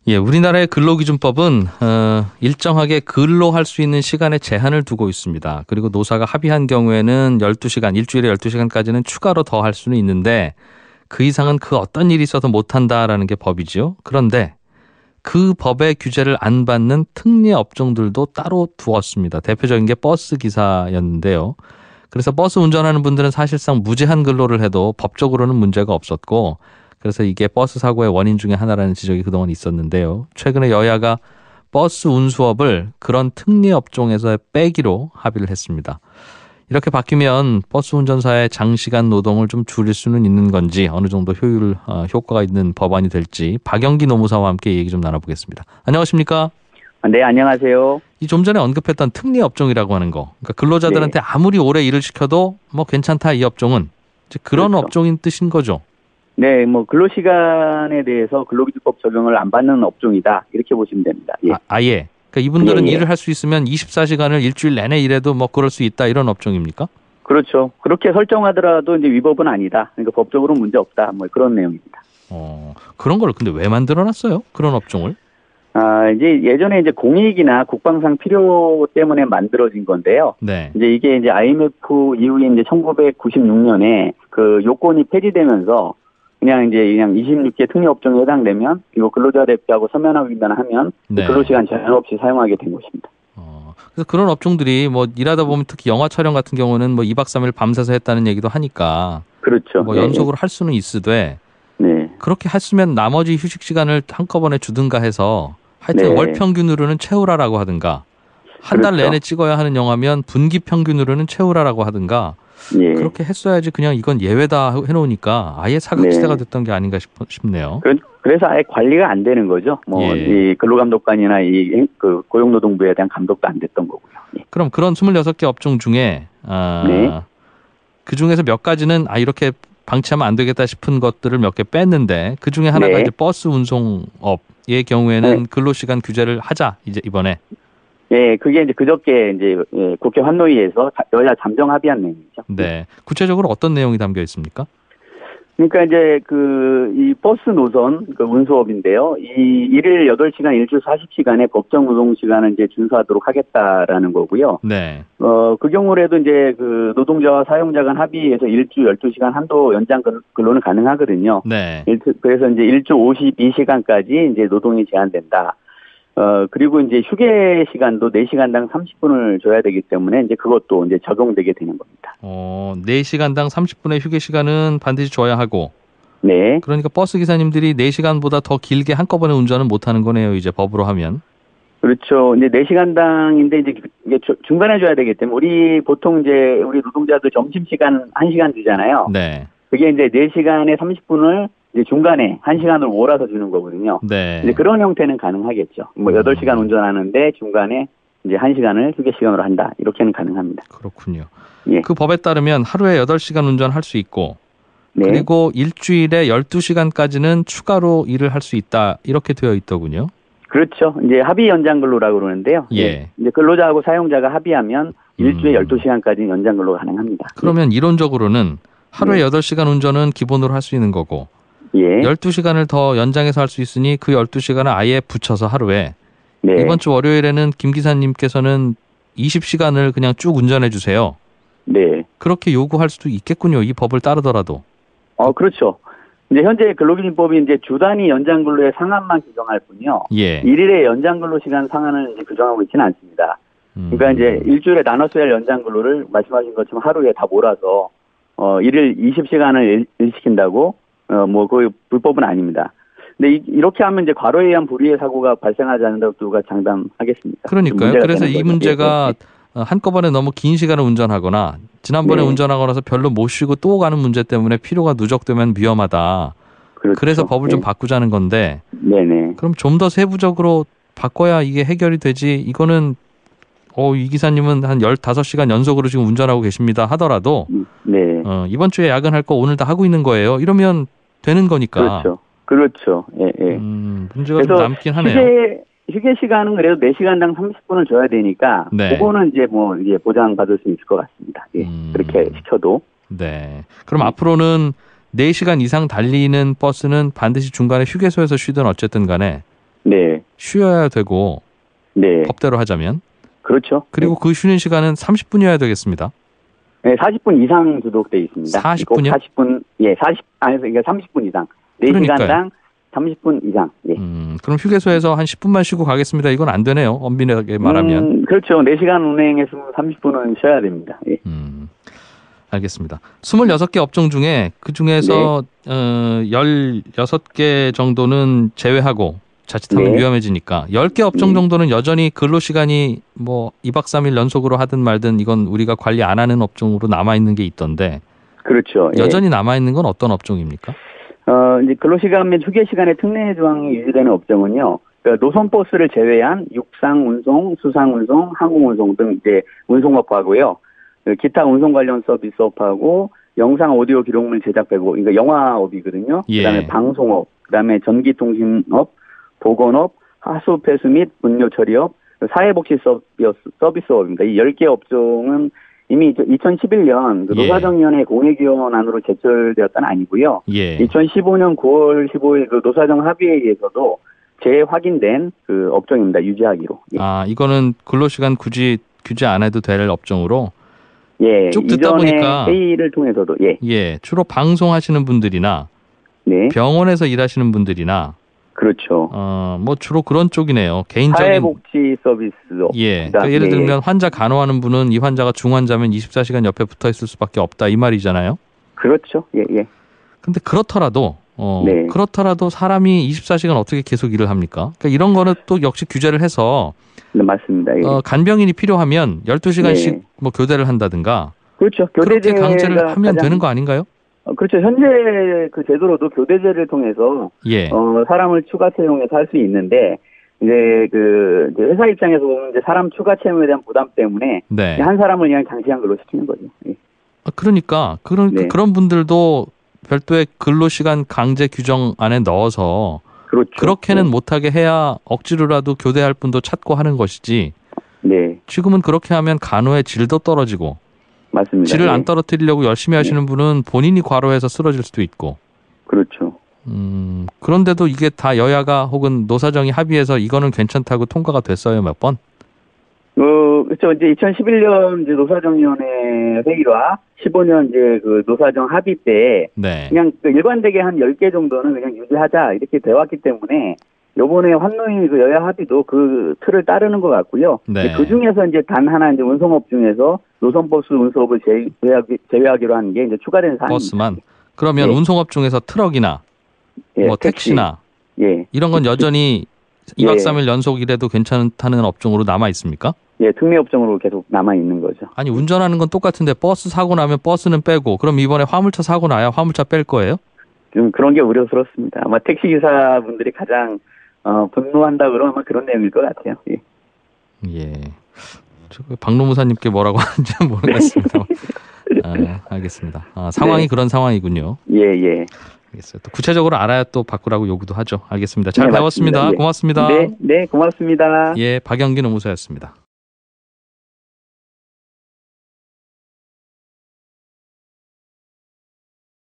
예, 우리나라의 근로기준법은 일정하게 근로할 수 있는 시간에 제한을 두고 있습니다. 그리고 노사가 합의한 경우에는 12시간, 일주일에 12시간까지는 추가로 더 할 수는 있는데 그 이상은 그 어떤 일이 있어도 못한다라는 게 법이죠. 그런데 그 법의 규제를 안 받는 특례 업종들도 따로 두었습니다. 대표적인 게 버스 기사였는데요. 그래서 버스 운전하는 분들은 사실상 무제한 근로를 해도 법적으로는 문제가 없었고 그래서 이게 버스 사고의 원인 중에 하나라는 지적이 그동안 있었는데요. 최근에 여야가 버스 운수업을 그런 특례 업종에서 빼기로 합의를 했습니다. 이렇게 바뀌면 버스 운전사의 장시간 노동을 좀 줄일 수는 있는 건지 어느 정도 효과가 있는 법안이 될지 박영기 노무사와 함께 얘기 좀 나눠보겠습니다. 안녕하십니까? 네, 안녕하세요. 이 좀 전에 언급했던 특례 업종이라고 하는 거. 그러니까 근로자들한테 아무리 오래 일을 시켜도 뭐 괜찮다 이 업종은 이제 그런 그렇죠. 업종인 뜻인 거죠. 네, 뭐 근로시간에 대해서 근로기준법 적용을 안 받는 업종이다 이렇게 보시면 됩니다. 예. 아예. 그러니까 이분들은 예, 예. 일을 할 수 있으면 24시간을 일주일 내내 일해도 뭐 그럴 수 있다 이런 업종입니까? 그렇죠. 그렇게 설정하더라도 이제 위법은 아니다. 그러니까 법적으로 문제 없다. 뭐 그런 내용입니다. 그런 걸 근데 왜 만들어놨어요? 그런 업종을? 이제 예전에 이제 공익이나 국방상 필요 때문에 만들어진 건데요. 네. 이제 이게 이제 IMF 이후에 이제 1996년에 그 요건이 폐지되면서 그냥 26개 특례 업종에 해당되면 이거 근로자 대표하고 서면화기만 하면 네. 근로시간 제한 없이 사용하게 된 것입니다. 그래서 그런 업종들이 뭐 일하다 보면 특히 영화 촬영 같은 경우는 뭐 2박 3일 밤새서 했다는 얘기도 하니까 그렇죠. 뭐 연속으로 할 수는 있으되 네. 그렇게 했으면 나머지 휴식 시간을 한꺼번에 주든가 해서 하여튼 네. 월 평균으로는 채우라라고 하든가 한 달 그렇죠. 내내 찍어야 하는 영화면 분기 평균으로는 채우라라고 하든가 예. 그렇게 했어야지 그냥 이건 예외다 해놓으니까 아예 사각지대가 됐던 게 아닌가 싶네요. 그래서 아예 관리가 안 되는 거죠. 뭐 이 근로감독관이나 그 고용노동부에 대한 감독도 안 됐던 거고요. 예. 그럼 그런 26개 업종 중에 그 중에서 몇 가지는 이렇게 방치하면 안 되겠다 싶은 것들을 몇 개 뺐는데 그 중에 하나가 이제 버스 운송업의 경우에는 근로시간 규제를 하자 이번에. 예, 그게 이제 그저께 이제 국회 환노위에서 여야 잠정 합의한 내용이죠. 네, 구체적으로 어떤 내용이 담겨 있습니까? 그러니까 이제 이 버스 노선 그 운수업인데요. 이 일일 8시간, 일주 40시간의 법정 노동 시간을 이제 준수하도록 하겠다라는 거고요. 네. 그 경우라도 이제 그 노동자와 사용자 간 합의해서 일주 12시간 한도 연장 근로는 가능하거든요. 네. 그래서 이제 일주 52시간까지 이제 노동이 제한된다. 그리고 이제 휴게 시간도 4시간당 30분을 줘야 되기 때문에 이제 그것도 이제 적용되게 되는 겁니다. 4시간당 30분의 휴게 시간은 반드시 줘야 하고. 네. 그러니까 버스 기사님들이 4시간보다 더 길게 한꺼번에 운전은 못 하는 거네요, 이제 법으로 하면. 그렇죠. 이제 4시간당인데 이제 이게 중간에 줘야 되기 때문에 우리 보통 이제 우리 노동자들 점심시간 1시간 주잖아요. 네. 그게 이제 4시간에 30분을 이제 중간에 1시간을 몰아서 주는 거거든요. 네. 이제 그런 형태는 가능하겠죠. 뭐 8시간 운전하는데 중간에 이제 1시간을 휴게 시간으로 한다. 이렇게는 가능합니다. 그렇군요. 예. 그 법에 따르면 하루에 8시간 운전할 수 있고 네. 그리고 일주일에 12시간까지는 추가로 일을 할 수 있다. 이렇게 되어 있더군요. 그렇죠. 이제 합의 연장 근로라고 그러는데요. 예. 이제 근로자하고 사용자가 합의하면 일주일에 12시간까지 연장 근로가 가능합니다. 그러면 이론적으로는 하루에 8시간 운전은 기본으로 할 수 있는 거고 12시간을 더 연장해서 할 수 있으니 그 12시간을 아예 붙여서 하루에 이번 주 월요일에는 김 기사님께서는 20시간을 그냥 쭉 운전해 주세요. 네. 그렇게 요구할 수도 있겠군요. 이 법을 따르더라도. 그렇죠. 이제 현재 근로기준법이 이제 주 단위 연장 근로의 상한만 규정할 뿐이요. 예. 일일의 연장 근로 시간 상한을 이제 규정하고 있지는 않습니다. 그러니까 이제 일주일에 나눠서 할 연장 근로를 말씀하신 것처럼 하루에 다 몰아서 일일 20시간을 일시킨다고 뭐 거의 불법은 아닙니다. 근데 이렇게 하면 이제 과로에 의한 불의의 사고가 발생하지 않는다고 누가 장담하겠습니까? 그러니까요. 그래서 이 문제가 한꺼번에 너무 긴 시간을 운전하거나 지난번에 운전하고 나서 별로 못 쉬고 또 가는 문제 때문에 피로가 누적되면 위험하다. 그렇죠. 그래서 법을 좀 바꾸자는 건데 네네. 그럼 좀 더 세부적으로 바꿔야 이게 해결이 되지. 이거는 이 기사님은 한 15시간 연속으로 지금 운전하고 계십니다 하더라도 이번 주에 야근할 거 오늘 다 하고 있는 거예요. 이러면 되는 거니까. 그렇죠. 예, 예. 문제가 좀 남긴 하네요. 휴게 시간은 그래도 4시간당 30분을 줘야 되니까 그거는 이제 뭐 이게 보장받을 수 있을 것 같습니다. 예. 그렇게 시켜도. 네. 그럼 앞으로는 4시간 이상 달리는 버스는 반드시 중간에 휴게소에서 쉬든 어쨌든 간에 네. 쉬어야 되고 네. 법대로 하자면. 그렇죠. 그리고 네. 그 쉬는 시간은 30분이어야 되겠습니다. 네, 40분 이상 구독돼 있습니다. 40분이요? 40분, 예, 그러니까 30분 이상. 그러니까요. 4시간당 30분 이상. 예. 그럼 휴게소에서 한 10분만 쉬고 가겠습니다. 이건 안 되네요. 엄밀하게 말하면. 그렇죠. 4시간 운행했으면 30분은 쉬어야 됩니다. 예. 알겠습니다. 26개 업종 중에 그 중에서 16개 정도는 제외하고 자칫하면 네. 위험해지니까 10개 업종 정도는 여전히 근로시간이 뭐 2박 3일 연속으로 하든 말든 이건 우리가 관리 안 하는 업종으로 남아있는 게 있던데 그렇죠. 예. 여전히 남아있는 건 어떤 업종입니까? 이제 근로시간 및 휴게시간의 특례 조항이 유지되는 업종은요. 그러니까 노선버스를 제외한 육상운송, 수상운송, 항공운송 등 이제 운송업하고요. 기타 운송 관련 서비스업하고 영상 오디오 기록물 제작 배고, 그러니까 영화업이거든요. 예. 그다음에 방송업, 그다음에 전기통신업, 보건업, 하수 폐수 및 분뇨 처리업, 사회복지 서비스업입니다. 이 10개 업종은 이미 2011년 그 예. 노사정위원회 공익위원안으로 제출되었던 아니고요. 예. 2015년 9월 15일 그 노사정 합의회에서도 재확인된 그 업종입니다. 유지하기로. 예. 아, 이거는 근로시간 굳이 규제 안 해도 될 업종으로 예. 쭉 듣다 이전에 보니까 회의를 통해서도 예. 주로 방송하시는 분들이나 네. 병원에서 일하시는 분들이나 그렇죠. 뭐 주로 그런 쪽이네요. 개인적인 사회복지 서비스업. 예. 그러니까 예를 들면 환자 간호하는 분은 이 환자가 중환자면 24시간 옆에 붙어 있을 수밖에 없다 이 말이잖아요. 그렇죠. 예, 예. 근데 그렇더라도 네. 그렇더라도 사람이 24시간 어떻게 계속 일을 합니까? 그러니까 이런 거는 또 역시 규제를 해서 네, 맞습니다. 예. 간병인이 필요하면 12시간씩 네. 뭐 교대를 한다든가 그렇죠. 그렇게 교대제가 강제를 하면 가장- 되는 거 아닌가요? 그렇죠. 현재 그 제도로도 교대제를 통해서 예. 사람을 추가 채용해서 할 수 있는데 이제 이제 회사 입장에서 보면 이제 사람 추가 채용에 대한 부담 때문에 네. 한 사람을 그냥 장시간 근로시키는 거죠. 예. 그러니까 네. 그런 분들도 별도의 근로시간 강제 규정 안에 넣어서 그렇죠. 그렇게는 못하게 해야 억지로라도 교대할 분도 찾고 하는 것이지 네, 지금은 그렇게 하면 간호의 질도 떨어지고 맞습니다. 질을 예. 안 떨어뜨리려고 열심히 하시는 분은 본인이 과로해서 쓰러질 수도 있고 그렇죠. 그런데도 이게 다 여야가 혹은 노사정이 합의해서 이거는 괜찮다고 통과가 됐어요 몇 번? 그렇죠. 이제 2011년 이제 노사정위원회 회의와 15년 이제 그 노사정 합의 때 네. 그냥 그 일관되게 한 10개 정도는 그냥 유지하자 이렇게 되었기 때문에 요번에 환노위 그 여야 합의도 그 틀을 따르는 것 같고요. 네. 그 중에서 이제 단 하나 이제 운송업 중에서 노선버스 운송업을 제외하기로 한 게 이제 추가된 사안입니다. 버스만. 그러면 네. 운송업 중에서 트럭이나 예, 뭐 택시나 예, 이런 건 여전히 2박 예. 3일 연속 일해도 괜찮다는 업종으로 남아 있습니까? 예, 특례업종으로 계속 남아 있는 거죠. 아니 운전하는 건 똑같은데 버스 사고 나면 버스는 빼고 그럼 이번에 화물차 사고 나야 화물차 뺄 거예요? 좀 그런 게 우려스럽습니다. 아마 택시 기사분들이 가장 분노한다 그러면 아마 그런 내용일 것 같아요. 예. 예. 박노무사님께 뭐라고 하는지 모르겠습니다. 알겠습니다. 상황이 네. 그런 상황이군요. 예, 예. 알겠어요. 또 구체적으로 알아야 또 바꾸라고 요구도 하죠. 알겠습니다. 잘 네, 배웠습니다. 맞습니다. 예. 고맙습니다. 네, 고맙습니다. 예, 박영기 노무사였습니다.